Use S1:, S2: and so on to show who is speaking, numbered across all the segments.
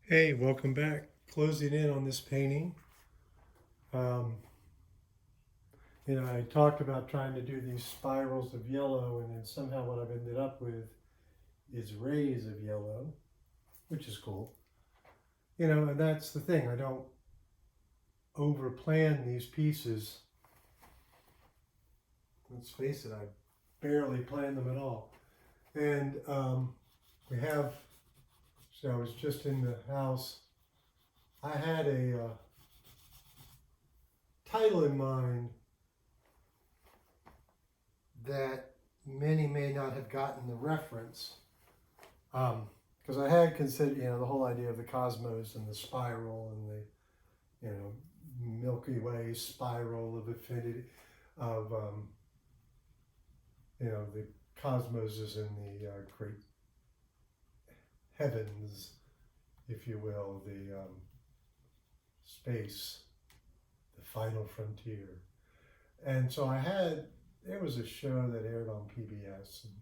S1: Hey, welcome back. Closing in on this painting. Um, I talked about trying to do these spirals of yellow, and then somehow what I've ended up with is rays of yellow, which is cool. And that's the thing. I don't over plan these pieces. Let's face it, I barely plan them at all. And so I was just in the house. I had a title in mind that many may not have gotten the reference. Because I had considered, the whole idea of the cosmos and the spiral and the, Milky Way spiral of infinity, of, the cosmos is in the great heavens, if you will, the space, the final frontier. And so there was a show that aired on PBS, and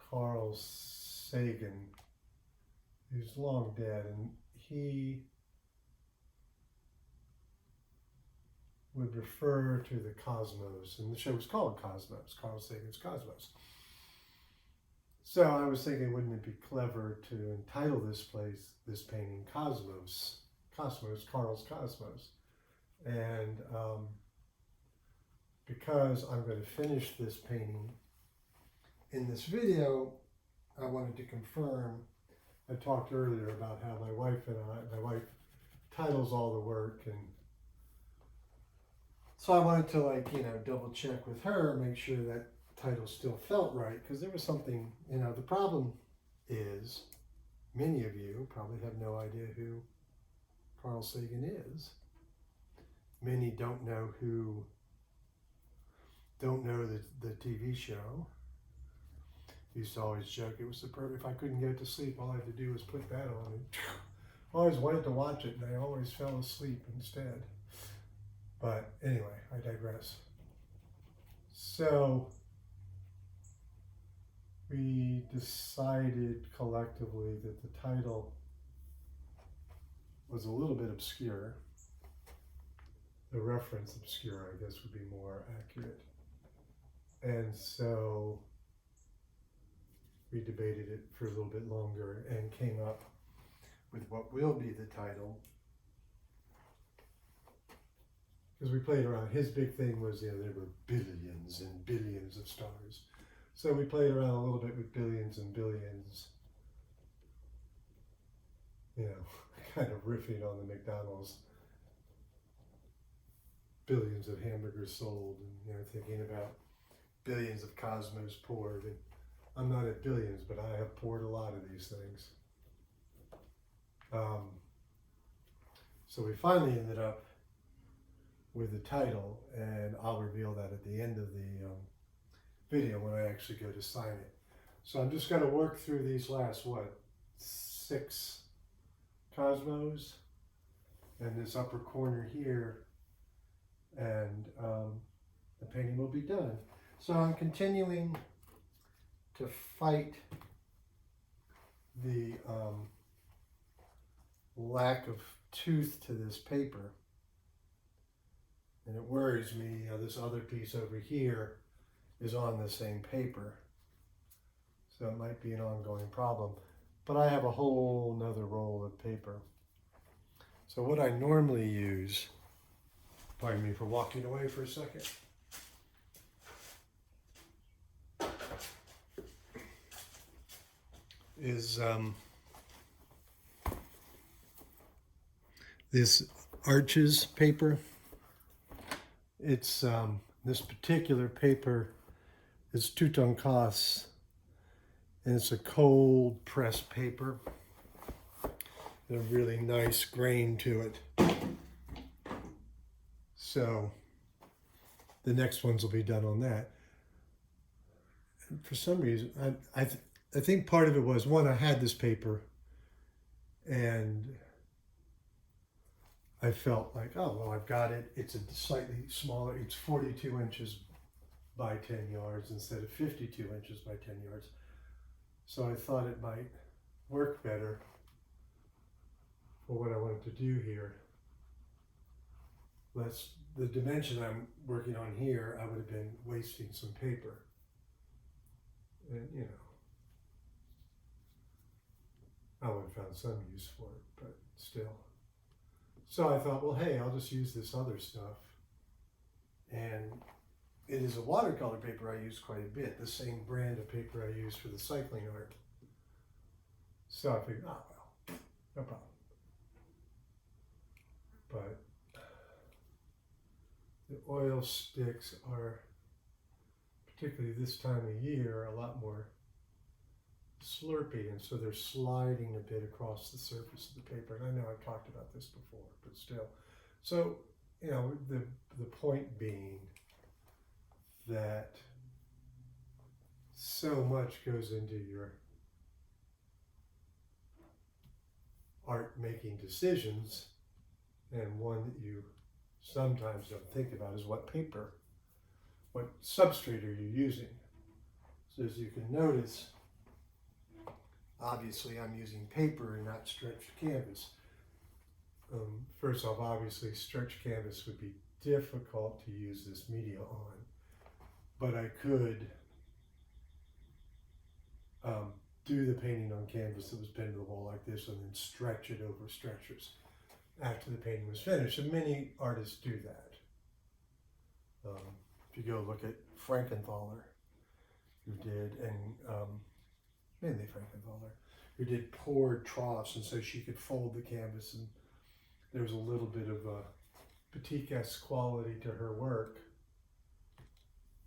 S1: Carl Sagan, who's long dead, and he would refer to the cosmos, and the show was called Cosmos, Carl Sagan's Cosmos. So I was thinking, wouldn't it be clever to entitle this painting Cosmos, Carl's Cosmos. And because I'm going to finish this painting in this video, I wanted to confirm. I talked earlier about how my wife titles all the work, and so I wanted to double check with her, make sure that title still felt right, because there was something, the problem is many of you probably have no idea who Carl Sagan is. Many don't know the TV show. I used to always joke it was superb. If I couldn't get to sleep, all I had to do was put that on. And I always wanted to watch it, and I always fell asleep instead. But anyway, I digress. So we decided collectively that the title was a little bit obscure. The reference obscure, I guess, would be more accurate. And so we debated it for a little bit longer and came up with what will be the title. Because we played around. His big thing was, there were billions and billions of stars. So we played around a little bit with billions and billions, kind of riffing on the McDonald's billions of hamburgers sold, and thinking about billions of cosmos poured. And I'm not at billions, but I have poured a lot of these things. So we finally ended up with the title, and I'll reveal that at the end of the video when I actually go to sign it. So I'm just going to work through these last, 6 cosmos and this upper corner here, and the painting will be done. So I'm continuing to fight the lack of tooth to this paper, and it worries me. This other piece over here is on the same paper, so it might be an ongoing problem, but I have a whole nother roll of paper. So what I normally use, pardon me for walking away for a second, is this Arches paper. It's this particular paper is Tutankhamun, and it's a cold pressed paper. A really nice grain to it. So the next ones will be done on that. And for some reason, I think part of it was, one, I had this paper, and I felt like, oh, well, I've got it. It's a slightly smaller. It's 42 inches by 10 yards instead of 52 inches by 10 yards. So I thought it might work better for what I wanted to do here. The dimension I'm working on here, I would have been wasting some paper. And you know, I would have found some use for it, but still. So I thought, well, hey, I'll just use this other stuff. And it is a watercolor paper I use quite a bit, the same brand of paper I use for the cycling art. So I figured, well, no problem. But the oil sticks are, particularly this time of year, a lot more slurpy, and so they're sliding a bit across the surface of the paper. And I know I've talked about this before, but still. So, you know, the point being that so much goes into your art making decisions, and one that you sometimes don't think about is what paper, what substrate are you using. So as you can notice, obviously I'm using paper and not stretched canvas. First off, obviously stretched canvas would be difficult to use this media on, but I could do the painting on canvas that was pinned to the wall like this and then stretch it over stretchers after the painting was finished. And many artists do that. If you go look at Frankenthaler, who did, and mainly Frankenthaler, who did poured troughs, and so she could fold the canvas, and there was a little bit of a batik-esque quality to her work.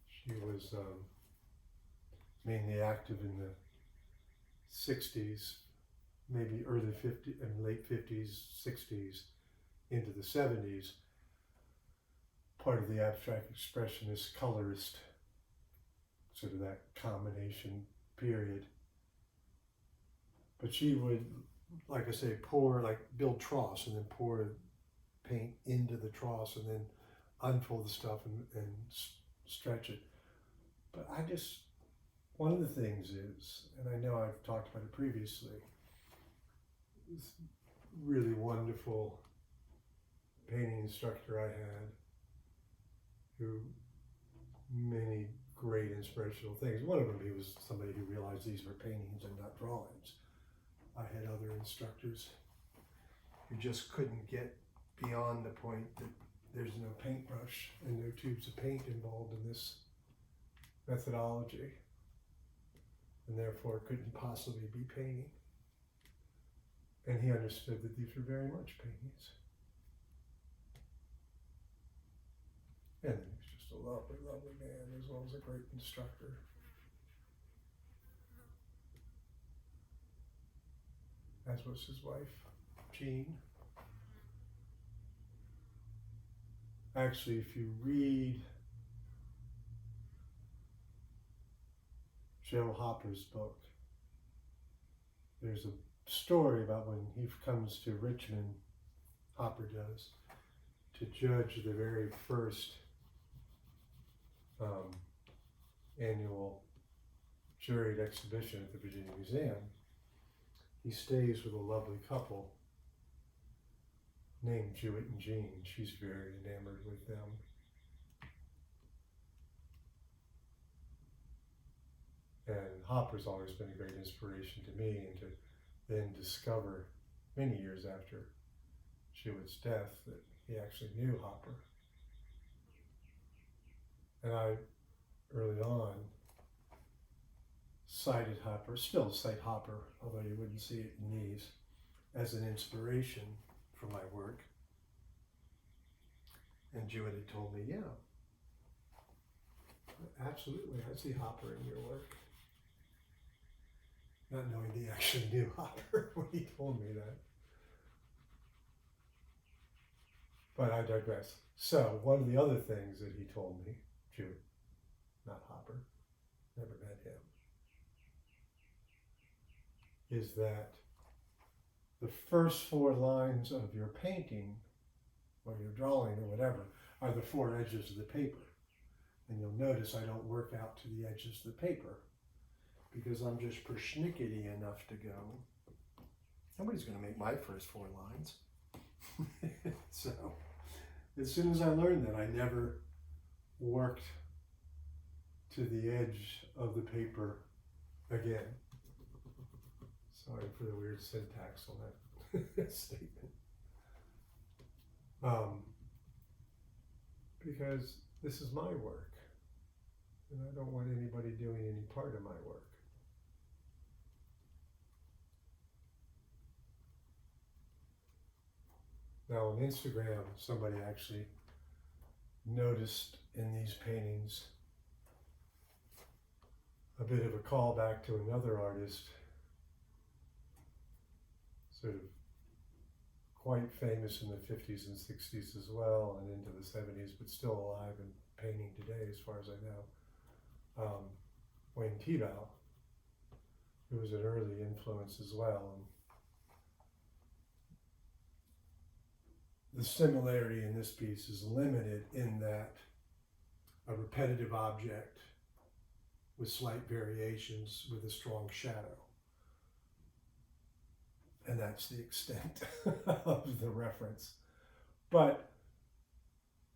S1: She was mainly active in the 60s, maybe early 50s and late 50s, 60s, into the 70s, part of the abstract expressionist, colorist, sort of that combination period. But she would, like I say, build troughs and then pour paint into the troughs and then unfold the stuff and stretch it. But one of the things is, and I know I've talked about it previously, this really wonderful painting instructor I had, who many great inspirational things. One of them, he was somebody who realized these were paintings and not drawings. I had other instructors who just couldn't get beyond the point that there's no paintbrush and no tubes of paint involved in this methodology, and therefore couldn't possibly be painting. And he understood that these were very much paintings. And he was just a lovely, lovely man, as well as a great instructor. As was his wife, Jean. Actually, if you read Joe Hopper's book, there's a story about when he comes to Richmond, Hopper does, to judge the very first annual juried exhibition at the Virginia Museum. He stays with a lovely couple named Jewett and Jean. She's very enamored with them. And Hopper's always been a great inspiration to me, and to then discover many years after Jewett's death that he actually knew Hopper. And I, early on, cited Hopper, still cite Hopper, although you wouldn't see it in these, as an inspiration for my work. And Jewett had told me, yeah, absolutely, I see Hopper in your work. Not knowing he actually knew Hopper when he told me that. But I digress. So one of the other things that he told me, Jewett, not Hopper, never met him, is that the first 4 lines of your painting or your drawing or whatever are the 4 edges of the paper. And you'll notice I don't work out to the edges of the paper because I'm just persnickety enough to go Nobody's going to make my first 4 lines. So as soon as I learned that, I never worked to the edge of the paper again. Sorry for the weird syntax on that statement. Because this is my work, and I don't want anybody doing any part of my work. Now on Instagram, somebody actually noticed in these paintings a bit of a callback to another artist, sort of quite famous in the 50s and 60s as well, and into the 70s, but still alive and painting today as far as I know. Wayne Tebow, who was an early influence as well. And the similarity in this piece is limited in that a repetitive object with slight variations with a strong shadow. And that's the extent of the reference. But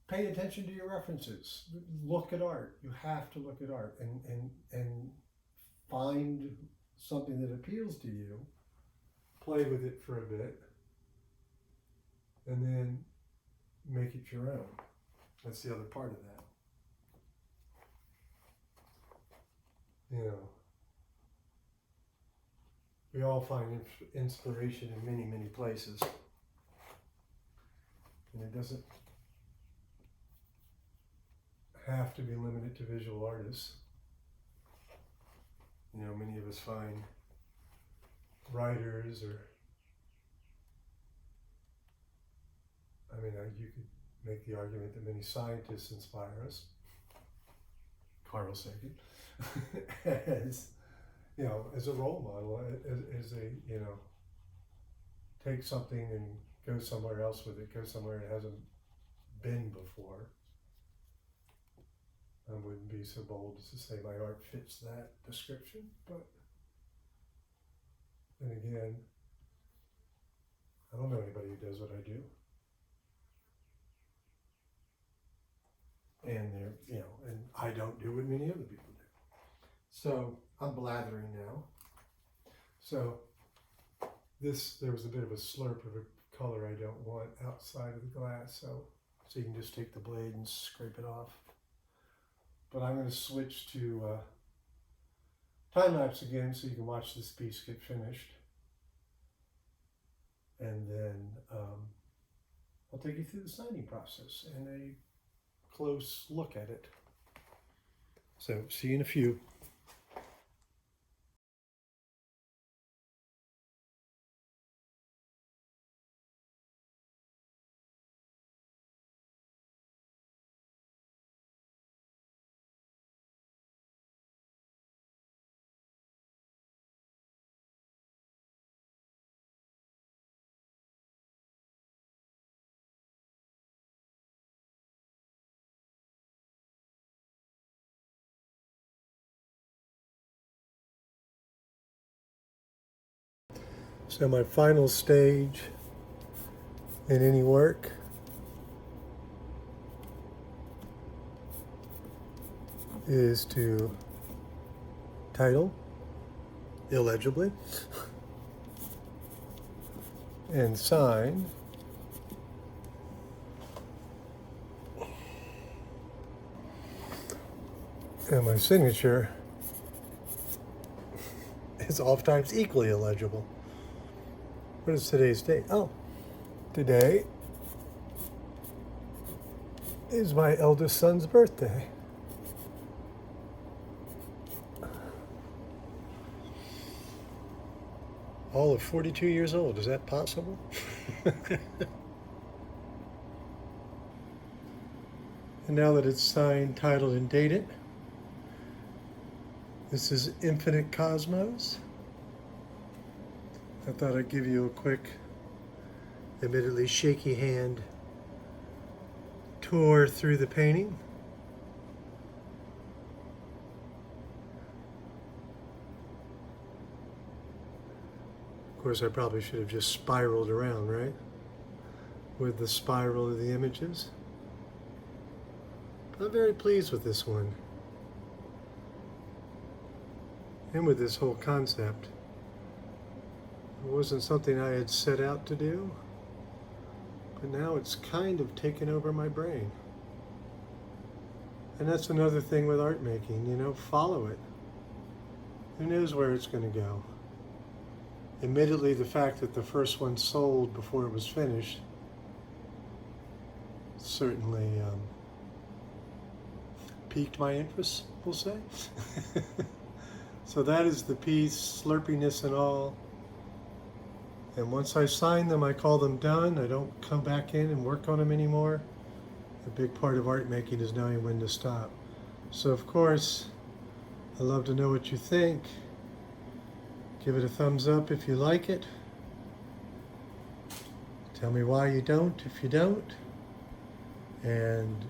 S1: pay attention to your references. Look at art. You have to look at art and find something that appeals to you, play with it for a bit, and then make it your own. That's the other part of that. You know, we all find inspiration in many, many places. And it doesn't have to be limited to visual artists. You know, many of us find writers or, I mean, you could make the argument that many scientists inspire us. Carl Sagan. As, you know, as a role model, as a, you know, take something and go somewhere else with it, go somewhere it hasn't been before. I wouldn't be so bold as to say my art fits that description, but then again, I don't know anybody who does what I do. And they're, you know, and I don't do what many other people do. So I'm blathering now. So there was a bit of a slurp of a color I don't want outside of the glass. So you can just take the blade and scrape it off. But I'm going to switch to time lapse again so you can watch this piece get finished. And then I'll take you through the signing process and a close look at it. So see you in a few. So my final stage in any work is to title illegibly and sign and my signature is oftentimes equally illegible. What is today's date? Oh, today is my eldest son's birthday. All of 42 years old, is that possible? And now that it's signed, titled, and dated, this is Infinite Cosmos. I thought I'd give you a quick, admittedly shaky hand tour through the painting. Of course, I probably should have just spiraled around, right? With the spiral of the images. But I'm very pleased with this one. And with this whole concept. It wasn't something I had set out to do, but now it's kind of taken over my brain. And that's another thing with art making, you know, follow it. Who knows where it's going to go? Admittedly, the fact that the first one sold before it was finished certainly piqued my interest, we'll say. So that is the piece, slurpiness and all. And once I sign them, I call them done. I don't come back in and work on them anymore. A big part of art making is knowing when to stop. So of course, I'd love to know what you think. Give it a thumbs up if you like it. Tell me why you don't if you don't. And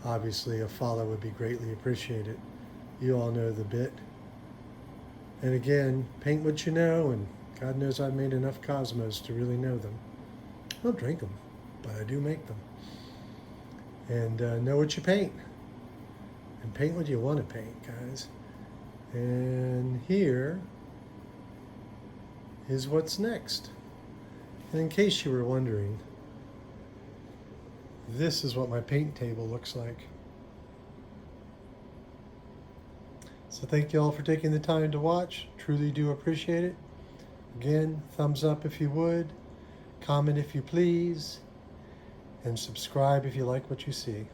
S1: obviously a follow would be greatly appreciated. You all know the bit. And again, paint what you know, and God knows I've made enough cosmos to really know them. I don't drink them, but I do make them. And know what you paint. And paint what you want to paint, guys. And here is what's next. And in case you were wondering, this is what my paint table looks like. So thank you all for taking the time to watch. Truly do appreciate it. Again, thumbs up if you would, comment if you please, and subscribe if you like what you see.